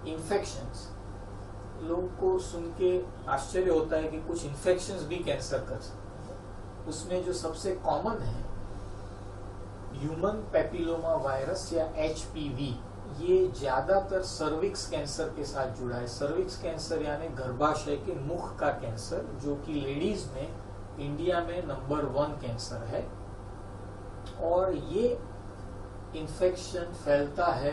Infections, लोगों को सुन के आश्चर्य होता है कि कुछ इन्फेक्शंस भी कैंसर कर सकते हैं। उसमें जो सबसे कॉमन है ह्यूमन पैपिलोमा वायरस या HPV, ये ज्यादातर सर्विक्स कैंसर के साथ जुड़ा है। सर्विक्स कैंसर यानी गर्भाशय के मुख का कैंसर, जो कि लेडीज में इंडिया में नंबर 1 कैंसर है। और ये इन्फेक्शन फैलता है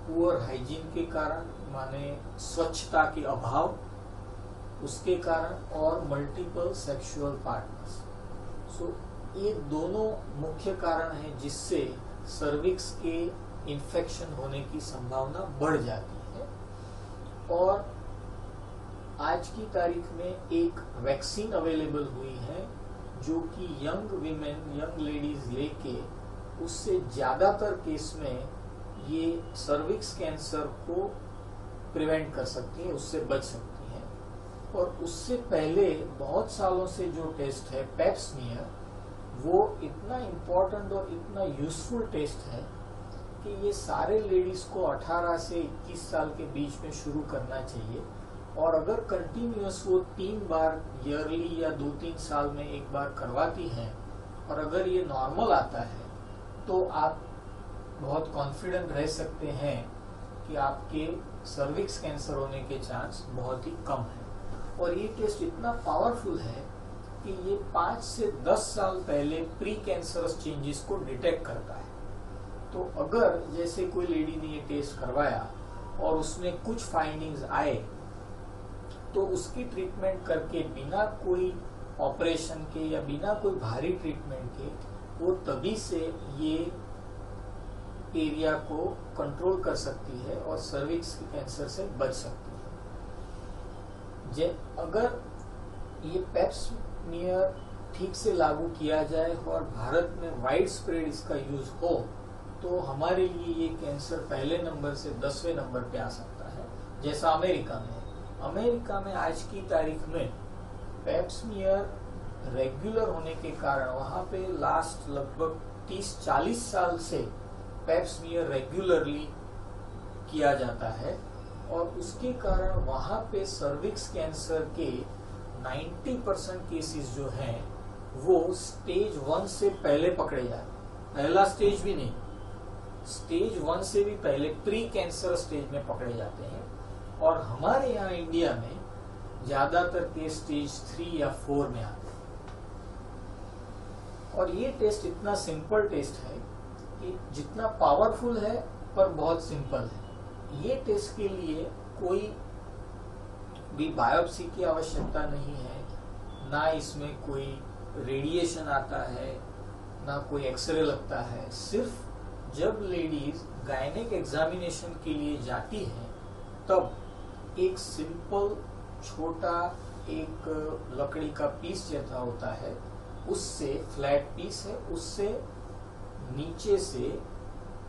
पुअर हाइजीन के कारण, माने स्वच्छता के अभाव, उसके कारण, और मल्टीपल सेक्सुअल पार्टनर्स। सो ये दोनों मुख्य कारण हैं जिससे सर्विक्स के इन्फेक्शन होने की संभावना बढ़ जाती है। और आज की तारीख में एक वैक्सीन अवेलेबल हुई है जो कि यंग विमेन, यंग लेडीज लेके उससे ज्यादातर केस में ये सर्विक्स कैंसर को प्रिवेंट कर सकती है, उससे बच सकती है। और उससे पहले बहुत सालों से जो टेस्ट है पेप स्मीयर, वो इतना इम्पोर्टेंट और इतना यूजफुल टेस्ट है कि ये सारे लेडीज को 18 से 21 साल के बीच में शुरू करना चाहिए। और अगर कंटिन्यूअस वो 3 बार ईयरली या 2-3 साल में एक बार करवाती हैं और अगर ये नॉर्मल आता है तो आप बहुत कॉन्फिडेंट रह सकते हैं कि आपके सर्विक्स कैंसर होने के चांस बहुत ही कम है। और ये टेस्ट इतना पावरफुल है कि ये 5 से 10 साल पहले प्री कैंसरस चेंजेस को डिटेक्ट करता है। तो अगर जैसे कोई लेडी ने ये टेस्ट करवाया और उसमें कुछ फाइंडिंग्स आए तो उसकी ट्रीटमेंट करके बिना कोई ऑपरेशन के या बिना कोई भारी ट्रीटमेंट के वो तभी से ये एरिया को कंट्रोल कर सकती है और सर्विक्स के कैंसर से बच सकती है। अगर ये पेप स्मीयर ठीक से लागू किया जाए और भारत में वाइड स्प्रेड इसका यूज हो तो हमारे लिए ये कैंसर पहले नंबर से 10वें नंबर पे आ सकता है, जैसा अमेरिका में है। अमेरिका में आज की तारीख में पेप स्मीयर रेगुलर होने के कारण वहां पे लास्ट लगभग 30-40 साल से पेप स्मीयर रेगुलरली किया जाता है। और उसके कारण वहां पे सर्विक्स कैंसर के 90% केसेस जो हैं वो स्टेज 1 से पहले पकड़े जाते हैं। पहला स्टेज भी नहीं, स्टेज 1 से भी पहले प्री कैंसर स्टेज में पकड़े जाते हैं। और हमारे यहाँ इंडिया में ज्यादातर केस स्टेज 3 या 4 में आते हैं। और ये टेस्ट इतना सिंपल टेस्ट है कि जितना पावरफुल है पर बहुत सिंपल है। ये टेस्ट के लिए कोई भी बायोप्सी की आवश्यकता नहीं है, ना इसमें कोई रेडिएशन आता है, ना कोई एक्सरे लगता है। सिर्फ जब लेडीज गायनेक एग्जामिनेशन के लिए जाती हैं तब एक सिंपल छोटा एक लकड़ी का पीस जैसा होता है, उससे फ्लैट पीस है, उससे नीचे से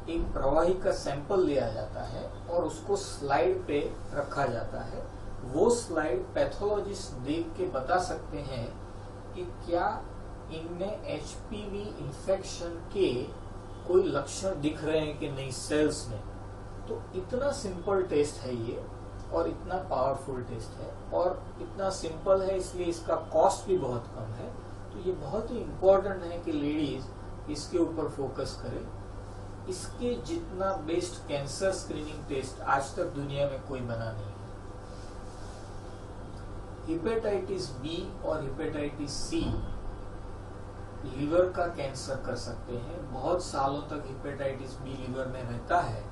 एक प्रवाही का सैंपल लिया जाता है और उसको स्लाइड पे रखा जाता है। वो स्लाइड पैथोलॉजिस्ट देख के बता सकते हैं कि क्या इनमें HPV इन्फेक्शन के कोई लक्षण दिख रहे हैं कि नहीं सेल्स में। तो इतना सिंपल टेस्ट है ये और इतना पावरफुल टेस्ट है और इतना सिंपल है इसलिए इसका कॉस्ट भी बहुत कम है। तो ये बहुत ही इम्पोर्टेंट है कि लेडीज इसके ऊपर फोकस करें। इसके जितना बेस्ट कैंसर स्क्रीनिंग टेस्ट आज तक दुनिया में कोई बना नहीं है। हेपेटाइटिस बी और हेपेटाइटिस सी लीवर का कैंसर कर सकते हैं। बहुत सालों तक हेपेटाइटिस बी लीवर में रहता है,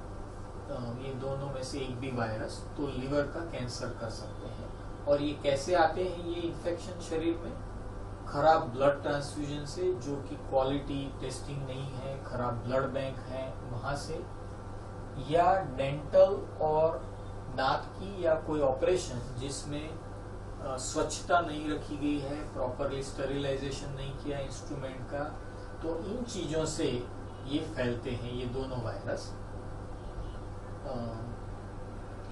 ये दोनों में से एक भी वायरस तो लीवर का कैंसर कर सकते हैं। और ये कैसे आते हैं ये इन्फेक्शन शरीर में? खराब ब्लड ट्रांसफ्यूजन से, जो कि क्वालिटी टेस्टिंग नहीं है, खराब ब्लड बैंक है वहां से, या डेंटल और दांत की या कोई ऑपरेशन जिसमें स्वच्छता नहीं रखी गई है, प्रॉपरली स्टेरिलाइजेशन नहीं किया इंस्ट्रूमेंट का, तो इन चीजों से ये फैलते हैं ये दोनों वायरस।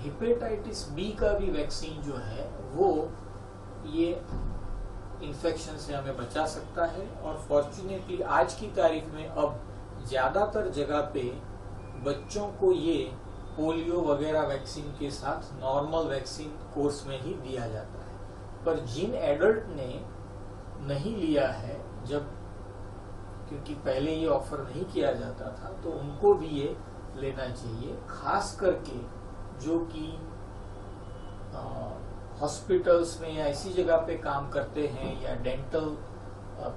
हेपेटाइटिस बी का भी वैक्सीन जो है वो ये इन्फेक्शन से हमें बचा सकता है। और फॉर्चुनेटली आज की तारीख में अब ज्यादातर जगह पे बच्चों को ये पोलियो वगैरह वैक्सीन के साथ नॉर्मल वैक्सीन कोर्स में ही दिया जाता है। पर जिन एडल्ट ने नहीं लिया है, जब क्योंकि पहले ये ऑफर नहीं किया जाता था, तो उनको भी ये लेना चाहिए। खास करके जो कि हॉस्पिटल्स में या ऐसी जगह पे काम करते हैं या डेंटल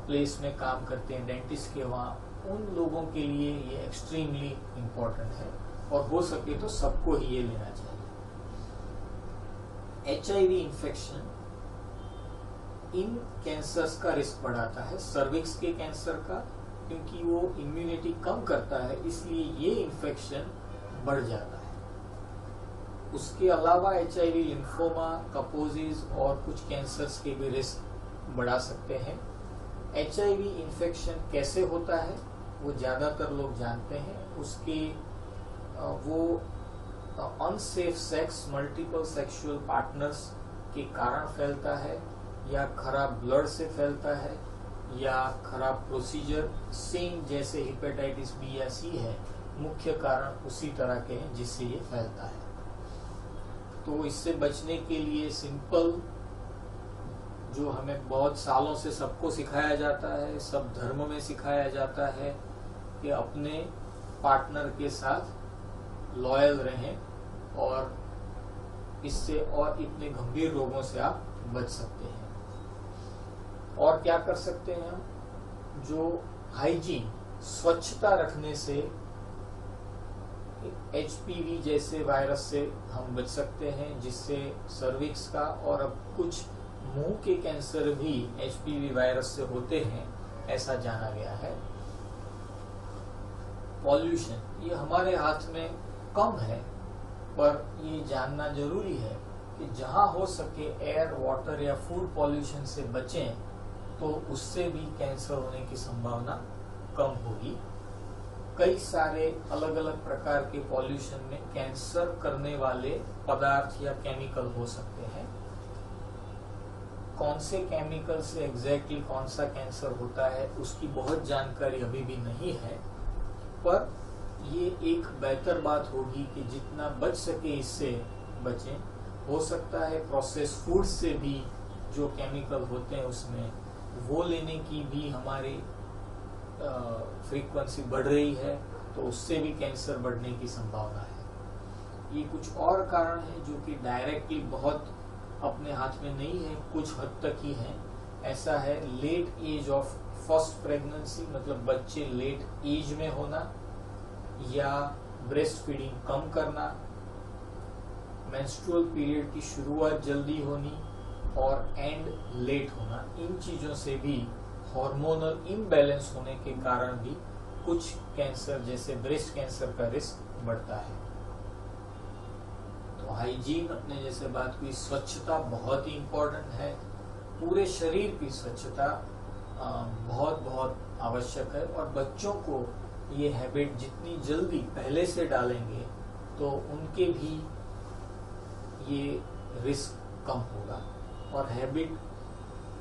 प्लेस में काम करते हैं, डेंटिस्ट के वहाँ, उन लोगों के लिए ये एक्सट्रीमली इम्पोर्टेंट है और हो सके तो सबको ही ये लेना चाहिए। HIV इन्फेक्शन इन कैंसर्स का रिस्क बढ़ाता है, सर्विक्स के कैंसर का, क्योंकि वो इम्यूनिटी कम करता है, इसलिए ये इन्फेक्शन बढ़ जाता है। उसके अलावा HIV लिम्फोमा, कपोजिस और कुछ कैंसर्स के भी रिस्क बढ़ा सकते हैं। HIV इन्फेक्शन कैसे होता है वो ज्यादातर लोग जानते हैं। उसके वो unsafe sex, multiple sexual partners के कारण फैलता है, या खराब ब्लड से फैलता है, या खराब प्रोसीजर, सेम जैसे हेपेटाइटिस B या C है, मुख्य कारण उसी तरह के हैं जिससे ये फैलता है। तो इससे बचने के लिए सिंपल, जो हमें बहुत सालों से सबको सिखाया जाता है, सब धर्म में सिखाया जाता है कि अपने पार्टनर के साथ लॉयल रहें और इससे और इतने गंभीर रोगों से आप बच सकते हैं। और क्या कर सकते हैं हम? जो हाइजीन, स्वच्छता रखने से HPV जैसे वायरस से हम बच सकते हैं, जिससे सर्विक्स का और अब कुछ मुंह के कैंसर भी HPV वायरस से होते हैं, ऐसा जाना गया है। पॉल्यूशन, ये हमारे हाथ में कम है, पर ये जानना जरूरी है कि जहां हो सके एयर, वाटर या फूड पॉल्यूशन से बचें, तो उससे भी कैंसर होने की संभावना कम होगी। कई सारे अलग अलग प्रकार के पॉल्यूशन में कैंसर करने वाले पदार्थ या केमिकल हो सकते हैं। कौन से केमिकल से एग्जैक्टली कौन सा कैंसर होता है उसकी बहुत जानकारी अभी भी नहीं है, पर ये एक बेहतर बात होगी कि जितना बच सके इससे बचें। हो सकता है प्रोसेस फूड से भी जो केमिकल होते हैं उसमें, वो लेने की भी हमारी फ्रीक्वेंसी बढ़ रही है, तो उससे भी कैंसर बढ़ने की संभावना है। ये कुछ और कारण है जो कि डायरेक्टली बहुत अपने हाथ में नहीं है, कुछ हद तक ही है। ऐसा है late age of first pregnancy, मतलब बच्चे लेट एज में होना, या ब्रेस्ट फीडिंग कम करना, मेंस्ट्रुअल पीरियड की शुरुआत जल्दी होनी और एंड लेट होना। इन चीजों से भी, हार्मोनल इम्बैलेंस होने के कारण भी कुछ कैंसर जैसे ब्रेस्ट कैंसर का रिस्क बढ़ता है। तो हाइजीन, अपने जैसे बात हुई, स्वच्छता बहुत ही इम्पोर्टेंट है। पूरे शरीर की स्वच्छता बहुत बहुत आवश्यक है, और बच्चों को ये हैबिट जितनी जल्दी पहले से डालेंगे तो उनके भी ये रिस्क कम होगा। और हैबिट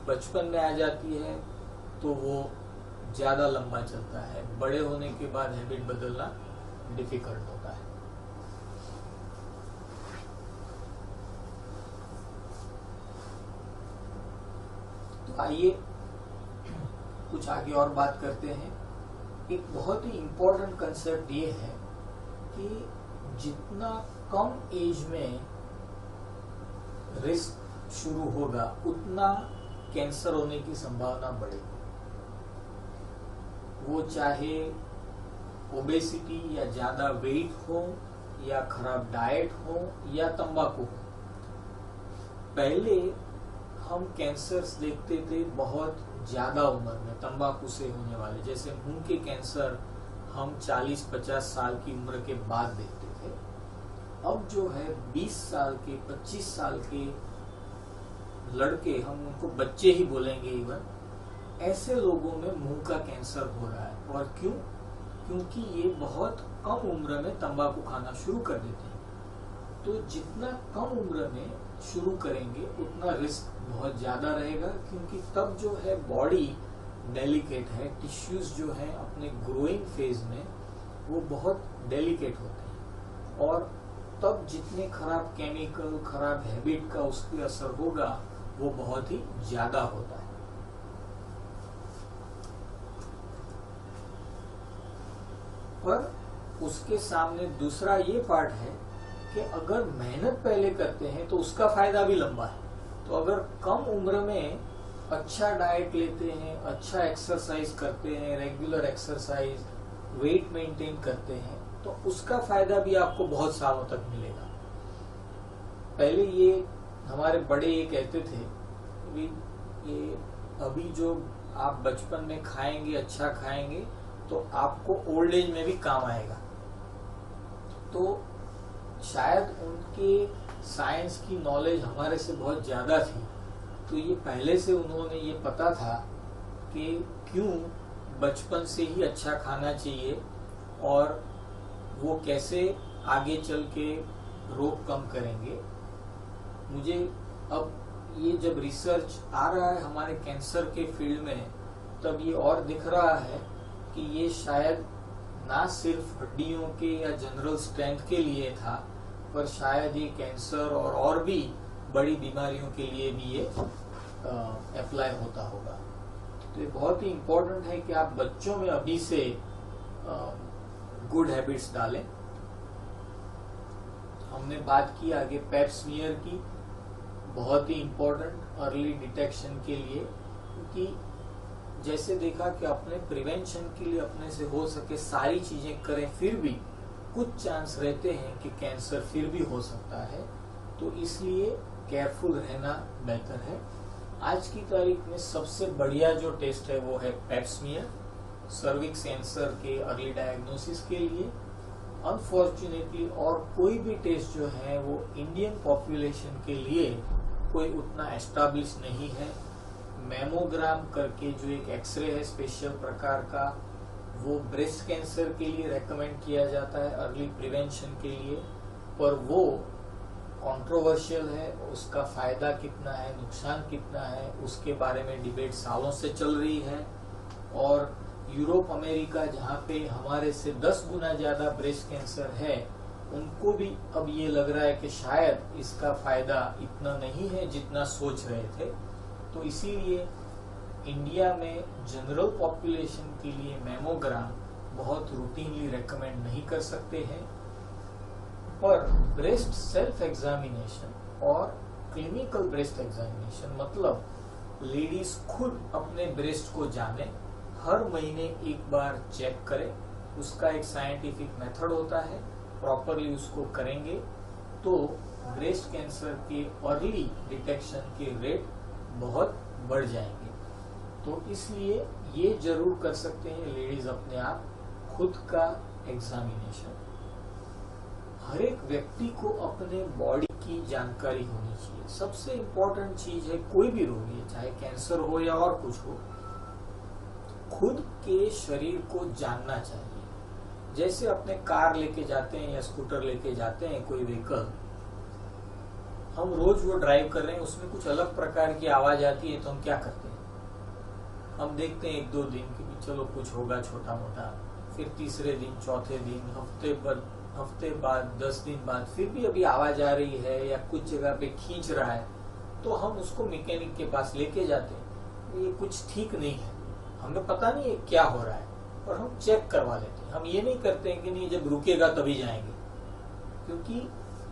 बचपन में आ जाती है तो वो ज्यादा लंबा चलता है, बड़े होने के बाद हैबिट बदलना डिफिकल्ट होता है। तो आइए कुछ आगे और बात करते हैं। एक बहुत ही इम्पोर्टेंट कंसेप्ट ये है कि जितना कम एज में रिस्क शुरू होगा, उतना कैंसर होने की संभावना बढ़ेगी। वो चाहे ओबेसिटी या ज्यादा वेट हो, या खराब डाइट हो, या तंबाकू हो। पहले हम कैंसर्स देखते थे बहुत ज्यादा उम्र में, तंबाकू से होने वाले, जैसे मुंह के कैंसर हम 40-50 साल की उम्र के बाद देखते थे। अब जो है 20 साल के, 25 साल के लड़के, हम उनको बच्चे ही बोलेंगे इवन, ऐसे लोगों में मुंह का कैंसर हो रहा है। और क्यों? क्योंकि ये बहुत कम उम्र में तंबाकू खाना शुरू कर देते हैं। तो जितना कम उम्र में शुरू करेंगे उतना रिस्क बहुत ज्यादा रहेगा, क्योंकि तब जो है बॉडी डेलिकेट है, टिश्यूज जो है अपने ग्रोइंग फेज में वो बहुत डेलिकेट होते हैं, और तब जितने खराब केमिकल, खराब हैबिट का उसके असर होगा वो बहुत ही ज्यादा होता है। पर उसके सामने दूसरा ये पार्ट है कि अगर मेहनत पहले करते हैं तो उसका फायदा भी लंबा है। तो अगर कम उम्र में अच्छा डाइट लेते हैं, अच्छा एक्सरसाइज करते हैं, रेगुलर एक्सरसाइज, वेट मेंटेन करते हैं, तो उसका फायदा भी आपको बहुत सालों तक मिलेगा। पहले ये हमारे बड़े ये कहते थे कि ये अभी जो आप बचपन में खाएंगे, अच्छा खाएंगे, तो आपको ओल्ड एज में भी काम आएगा। तो शायद उनके साइंस की नॉलेज हमारे से बहुत ज्यादा थी, तो ये पहले से उन्होंने ये पता था कि क्यों बचपन से ही अच्छा खाना चाहिए और वो कैसे आगे चल के रोग कम करेंगे। मुझे अब ये जब रिसर्च आ रहा है हमारे कैंसर के फील्ड में, तब ये और दिख रहा है कि ये शायद ना सिर्फ हड्डियों के या जनरल स्ट्रेंथ के लिए था, पर शायद ये कैंसर और भी बड़ी बीमारियों के लिए भी ये अप्लाई होता होगा। तो ये बहुत ही इम्पोर्टेंट है कि आप बच्चों में अभी से गुड हैबिट्स डालें। हमने बात की आगे पेप स्मीयर की, बहुत ही इम्पोर्टेंट अर्ली डिटेक्शन के लिए, क्योंकि जैसे देखा कि अपने प्रिवेंशन के लिए अपने से हो सके सारी चीजें करें, फिर भी कुछ चांस रहते हैं कि कैंसर फिर भी हो सकता है। तो इसलिए केयरफुल रहना बेहतर है। आज की तारीख में सबसे बढ़िया जो टेस्ट है वो है पेप स्मीयर, सर्विक्स कैंसर के अर्ली डायग्नोसिस के लिए। अनफॉर्चुनेटली और कोई भी टेस्ट जो है वो इंडियन पॉपुलेशन के लिए कोई उतना एस्टैब्लिश नहीं है। मैमोग्राम करके जो एक एक्सरे है स्पेशल प्रकार का, वो ब्रेस्ट कैंसर के लिए रेकमेंड किया जाता है अर्ली प्रिवेंशन के लिए, पर वो कंट्रोवर्शियल है। उसका फायदा कितना है, नुकसान कितना है, उसके बारे में डिबेट सालों से चल रही है। और यूरोप, अमेरिका, जहाँ पे हमारे से 10 गुना ज्यादा ब्रेस्ट कैंसर है, उनको भी अब ये लग रहा है कि शायद इसका फायदा इतना नहीं है जितना सोच रहे थे। तो इसीलिए इंडिया में जनरल पॉपुलेशन के लिए मैमोग्राम बहुत रूटीनली रेकमेंड नहीं कर सकते हैं, पर ब्रेस्ट सेल्फ एग्जामिनेशन और क्लिनिकल ब्रेस्ट एग्जामिनेशन, मतलब लेडीज खुद अपने ब्रेस्ट को जाने, हर महीने एक बार चेक करें। उसका एक साइंटिफिक मेथड होता है, प्रॉपरली उसको करेंगे तो ब्रेस्ट कैंसर के अर्ली डिटेक्शन के रेट बहुत बढ़ जाएंगे। तो इसलिए ये जरूर कर सकते हैं लेडीज अपने आप खुद का एग्जामिनेशन। हर एक व्यक्ति को अपने बॉडी की जानकारी होनी चाहिए। सबसे इम्पोर्टेंट चीज है, कोई भी रोग है, चाहे कैंसर हो या और कुछ हो, खुद के शरीर को जानना चाहिए। जैसे अपने कार लेके जाते हैं या स्कूटर लेके जाते हैं, कोई व्हीकल, हम रोज वो ड्राइव कर रहे हैं, उसमें कुछ अलग प्रकार की आवाज आती है तो हम क्या करते हैं, हम देखते हैं 1-2 दिन कि चलो कुछ होगा छोटा मोटा, फिर तीसरे दिन, चौथे दिन, हफ्ते बाद, 10 दिन बाद फिर भी अभी आवाज आ रही है या कुछ जगह पे खींच रहा है, तो हम उसको मैकेनिक के पास लेके जाते हैं। ये कुछ ठीक नहीं है, हमें पता नहीं है क्या हो रहा है, और हम चेक करवा लेते हैं। हम ये नहीं करते हैं कि नहीं जब रुकेगा तभी जाएंगे, क्योंकि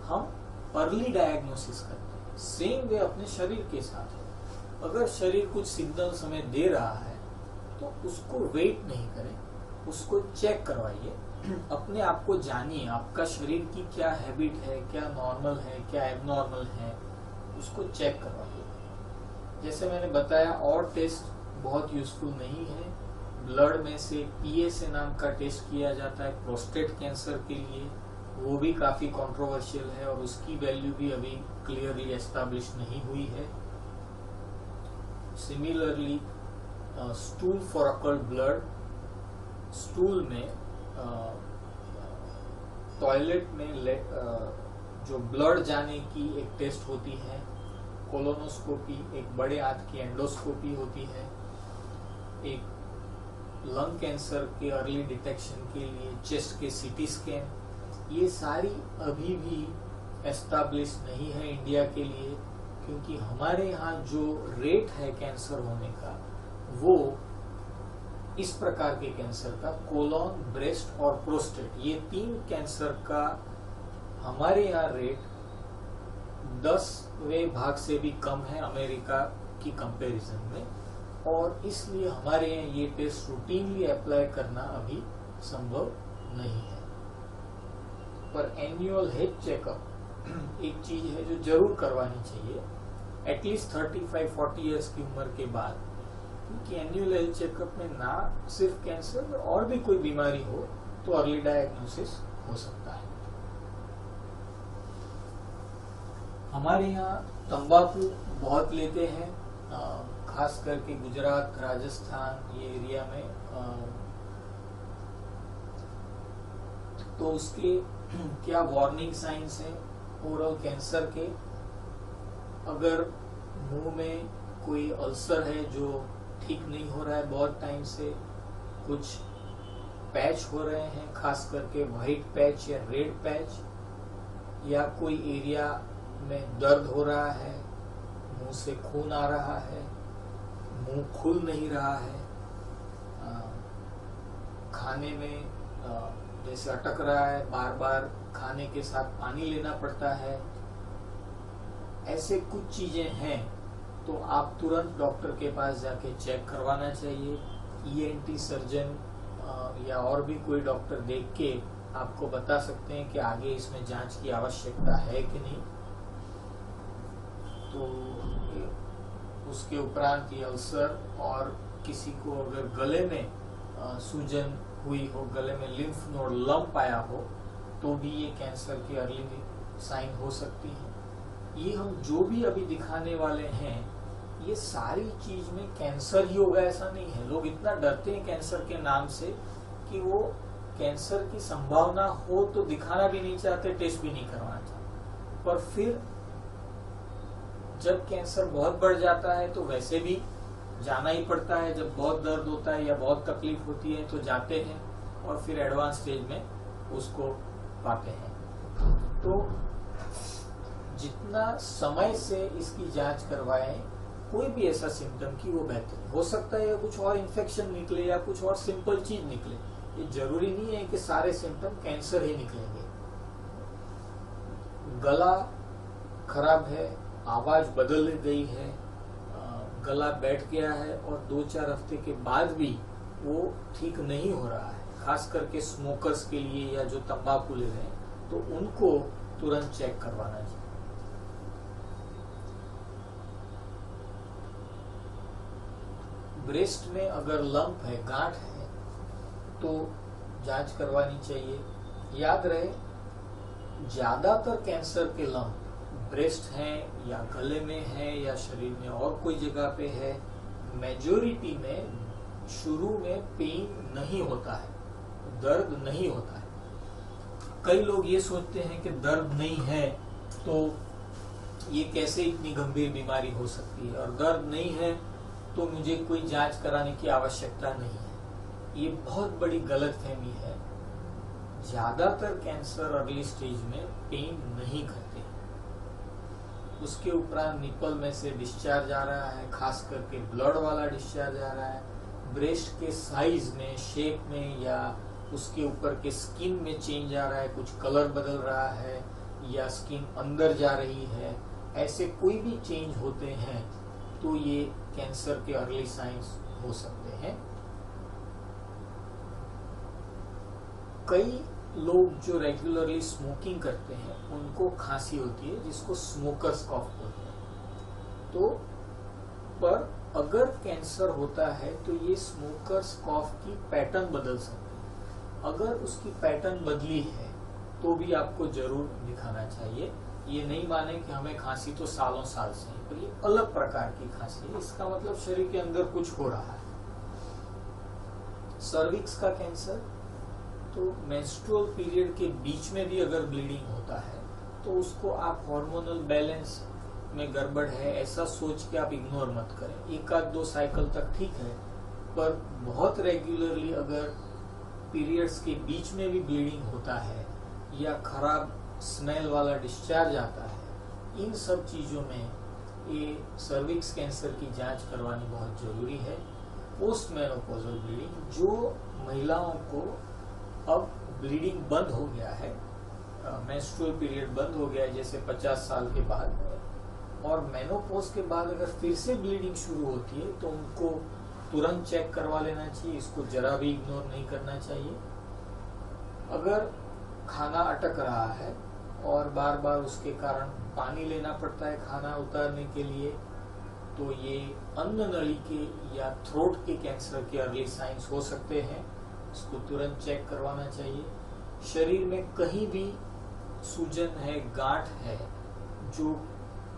हम अर्ली डायग्नोसिस करते हैं। सेम वे अपने शरीर के साथ है। अगर शरीर कुछ सिग्नल हमें दे रहा है तो उसको वेट नहीं करें, उसको चेक करवाइए, अपने आप को जानिए, आपका शरीर की क्या हैबिट है, क्या नॉर्मल है, क्या एबनॉर्मल है, उसको चेक करवाइए। जैसे मैंने बताया, और टेस्ट बहुत यूजफुल नहीं है। ब्लड में से PSA नाम का टेस्ट किया जाता है प्रोस्टेट कैंसर के लिए, वो भी काफी कंट्रोवर्शियल है और उसकी वैल्यू भी अभी क्लियरली एस्टैब्लिश नहीं हुई है। Similarly stool for occult blood, stool में टॉयलेट में जो ब्लड जाने की एक टेस्ट होती है, कोलोनोस्कोपी, एक बड़े आंत की एंडोस्कोपी होती है, एक लंग कैंसर के अर्ली डिटेक्शन के लिए चेस्ट के CT स्कैन, ये सारी अभी भी एस्टैब्लिश नहीं है इंडिया के लिए, क्योंकि हमारे यहाँ जो रेट है कैंसर होने का वो इस प्रकार के कैंसर का कोलोन, ब्रेस्ट और प्रोस्टेट, ये 3 कैंसर का हमारे यहाँ रेट 10वें भाग से भी कम है अमेरिका की कंपैरिजन में, और इसलिए हमारे यहाँ ये टेस्ट रूटीनली अप्लाई करना अभी संभव नहीं है। पर एनुअल हेल्थ चेकअप एक चीज है जो जरूर करवानी चाहिए एटलीस्ट 35-40 इयर्स की उम्र के बाद, क्योंकि एनुअल हेल्थ चेकअप में ना सिर्फ कैंसर और भी कोई बीमारी हो तो अर्ली डायग्नोसिस हो सकता है। हमारे यहाँ तंबाकू बहुत लेते हैं, खास करके गुजरात, राजस्थान ये एरिया में, तो उसके क्या वार्निंग साइंस हैं ओरल कैंसर के? अगर मुंह में कोई अल्सर है जो ठीक नहीं हो रहा है बहुत टाइम से, कुछ पैच हो रहे हैं, खास करके व्हाइट पैच या रेड पैच, या कोई एरिया में दर्द हो रहा है, मुंह से खून आ रहा है, मुंह खुल नहीं रहा है, खाने में जैसे अटक रहा है, बार बार खाने के साथ पानी लेना पड़ता है, ऐसे कुछ चीजें हैं तो आप तुरंत डॉक्टर के पास जाके चेक करवाना चाहिए। ईएनटी सर्जन या और भी कोई डॉक्टर देख के आपको बता सकते हैं कि आगे इसमें जांच की आवश्यकता है कि नहीं। तो उसके उपरांत ये अल्सर, और किसी को अगर गले में सूजन हुई हो, गले में लिम्फ नोड लंप आया हो, तो भी ये कैंसर की अर्ली साइन हो सकती है। ये हम जो भी अभी दिखाने वाले हैं ये सारी चीज में कैंसर ही होगा ऐसा नहीं है। लोग इतना डरते हैं कैंसर के नाम से कि वो कैंसर की संभावना हो तो दिखाना भी नहीं चाहते, टेस्ट भी नहीं करवाना चाहते। पर फिर जब कैंसर बहुत बढ़ जाता है तो वैसे भी जाना ही पड़ता है। जब बहुत दर्द होता है या बहुत तकलीफ होती है तो जाते हैं और फिर एडवांस स्टेज में उसको पाते हैं। तो जितना समय से इसकी जांच करवाएं, कोई भी ऐसा सिम्टम की वो बेहतर हो सकता है, या कुछ और इन्फेक्शन निकले या कुछ और सिंपल चीज निकले। ये जरूरी नहीं है कि सारे सिम्टम कैंसर ही निकलेंगे। गला खराब है, आवाज बदल गई है, गला बैठ गया है और 2-4 हफ्ते के बाद भी वो ठीक नहीं हो रहा है, खास करके स्मोकर्स के लिए या जो तंबाकू ले रहे हैं, तो उनको तुरंत चेक करवाना चाहिए। ब्रेस्ट में अगर लंप है, गांठ है, तो जांच करवानी चाहिए। याद रहे, ज्यादातर कैंसर के लंप ब्रेस्ट हैं या गले में है या शरीर में और कोई जगह पे है, मेजोरिटी में शुरू में पेन नहीं होता है, दर्द नहीं होता है। कई लोग ये सोचते हैं कि दर्द नहीं है तो ये कैसे इतनी गंभीर बीमारी हो सकती है, और दर्द नहीं है तो मुझे कोई जांच कराने की आवश्यकता नहीं है। ये बहुत बड़ी गलतफहमी है। ज्यादातर कैंसर अर्ली स्टेज में पेन नहीं करते। उसके उपरांत निपल में से डिस्चार्ज आ रहा है, खास करके ब्लड वाला डिस्चार्ज आ रहा है, ब्रेस्ट के साइज में, शेप में, या उसके ऊपर के स्किन में चेंज आ रहा है, कुछ कलर बदल रहा है, या स्किन अंदर जा रही है, ऐसे कोई भी चेंज होते हैं तो ये कैंसर के अर्ली साइंस हो सकते हैं। कई लोग जो रेगुलरली स्मोकिंग करते हैं उनको खांसी होती है, जिसको स्मोकर्स कॉफ बोलते हैं। तो पर अगर कैंसर होता है तो ये स्मोकर्स कॉफ की पैटर्न बदल सकती है। अगर उसकी पैटर्न बदली है तो भी आपको जरूर दिखाना चाहिए। ये नहीं माने कि हमें खांसी तो सालों साल से है, पर ये अलग प्रकार की खांसी है, इसका मतलब शरीर के अंदर कुछ हो रहा है। सर्विक्स का कैंसर, तो मेंस्ट्रुअल पीरियड के बीच में भी अगर ब्लीडिंग होता है तो उसको आप हार्मोनल बैलेंस में गड़बड़ है ऐसा सोच के आप इग्नोर मत करें। 1-2 साइकिल तक ठीक है, पर बहुत रेगुलरली अगर पीरियड्स के बीच में भी ब्लीडिंग होता है या खराब स्मेल वाला डिस्चार्ज आता है, इन सब चीज़ों में ये सर्विक्स कैंसर की जांच करवानी बहुत ज़रूरी है। पोस्ट मेनोपॉजल ब्लीडिंग, जो महिलाओं को अब ब्लीडिंग बंद हो गया है, मेंस्ट्रुअल पीरियड बंद हो गया है जैसे 50 साल के बाद, और मेनोपॉज के बाद अगर फिर से ब्लीडिंग शुरू होती है तो उनको तुरंत चेक करवा लेना चाहिए। इसको जरा भी इग्नोर नहीं करना चाहिए। अगर खाना अटक रहा है और बार बार उसके कारण पानी लेना पड़ता है खाना उतारने के लिए, तो ये अन्न नली के या थ्रोट के कैंसर के अर्ली साइंस हो सकते हैं। इसको तुरंत चेक करवाना चाहिए। शरीर में कहीं भी सूजन है, गांठ है, जो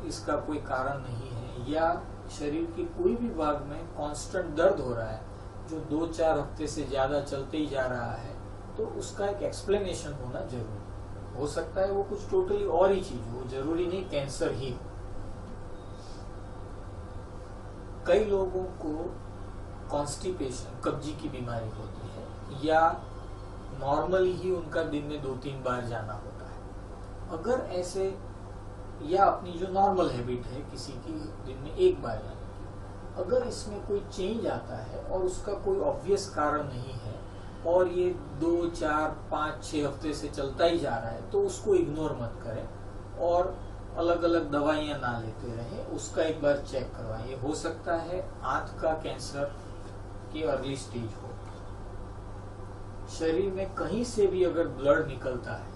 इसका कोई कारण नहीं है, या शरीर के कोई भी भाग में कांस्टेंट दर्द हो रहा है जो 2-4 हफ्ते से ज्यादा चलते ही जा रहा है, तो उसका एक एक्सप्लेनेशन होना जरूरी हो सकता है। वो कुछ टोटली और ही चीज हो, जरूरी नहीं कैंसर ही हो। कई लोगों को कॉन्स्टिपेशन, कब्जी की बीमारी होती है, या नॉर्मली ही उनका दिन में 2-3 बार जाना होता है। अगर ऐसे, या अपनी जो नॉर्मल हैबिट है किसी की दिन में 1 बार जाने की, अगर इसमें कोई चेंज आता है और उसका कोई ऑब्वियस कारण नहीं है और ये 2, 4, 5, 6 हफ्ते से चलता ही जा रहा है, तो उसको इग्नोर मत करें और अलग अलग दवाइयां ना लेते रहें। उसका एक बार चेक करवाइए। हो सकता है आंत का कैंसर की अर्ली स्टेज हो। शरीर में कहीं से भी अगर ब्लड निकलता है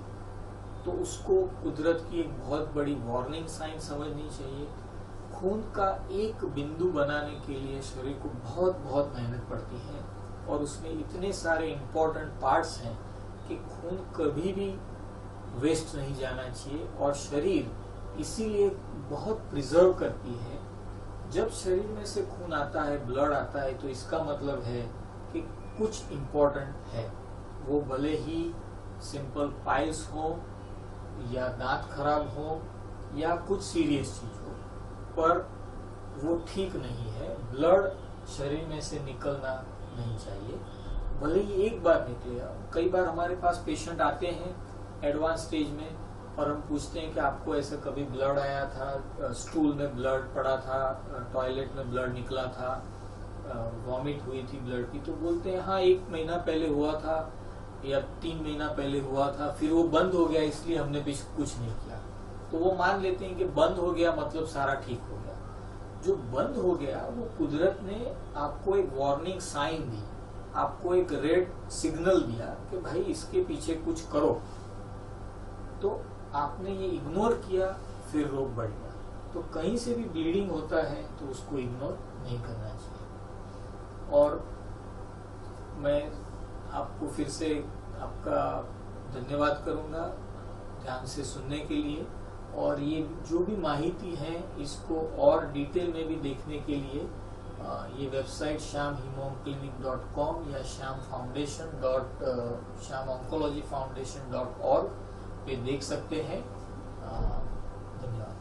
तो उसको कुदरत की एक बहुत बड़ी वार्निंग साइन समझनी चाहिए। खून का एक बिंदु बनाने के लिए शरीर को बहुत बहुत मेहनत पड़ती है और उसमें इतने सारे इंपॉर्टेंट पार्ट्स हैं कि खून कभी भी वेस्ट नहीं जाना चाहिए, और शरीर इसीलिए बहुत प्रिजर्व करती है। जब शरीर में से खून आता है, ब्लड आता है, तो इसका मतलब है कि कुछ इंपॉर्टेंट है। वो भले ही सिंपल पाइल्स हो या दांत खराब हो या कुछ सीरियस चीज हो, पर वो ठीक नहीं है। ब्लड शरीर में से निकलना नहीं चाहिए, भले ही एक बार निकलेगा। कई बार हमारे पास पेशेंट आते हैं एडवांस स्टेज में और हम पूछते हैं कि आपको ऐसा कभी ब्लड आया था, स्टूल में ब्लड पड़ा था, टॉयलेट में ब्लड निकला था, वॉमिट हुई थी ब्लड की, तो बोलते हैं हाँ 1 महीना पहले हुआ था या 3 महीना पहले हुआ था, फिर वो बंद हो गया इसलिए हमने कुछ नहीं किया। तो वो मान लेते हैं कि बंद हो गया मतलब सारा ठीक हो गया। जो बंद हो गया वो कुदरत ने आपको एक वार्निंग साइन दी, आपको एक रेड सिग्नल दिया कि भाई इसके पीछे कुछ करो, तो आपने ये इग्नोर किया, फिर रोग बढ़ गया। तो कहीं से भी ब्लीडिंग होता है तो उसको इग्नोर नहीं करना चाहिए। और मैं आपको फिर से आपका धन्यवाद करूंगा ध्यान से सुनने के लिए, और ये जो भी माहिती है इसको और डिटेल में भी देखने के लिए ये वेबसाइट shyamhemomclinic.com या shyamfoundation.org पे देख सकते हैं। धन्यवाद।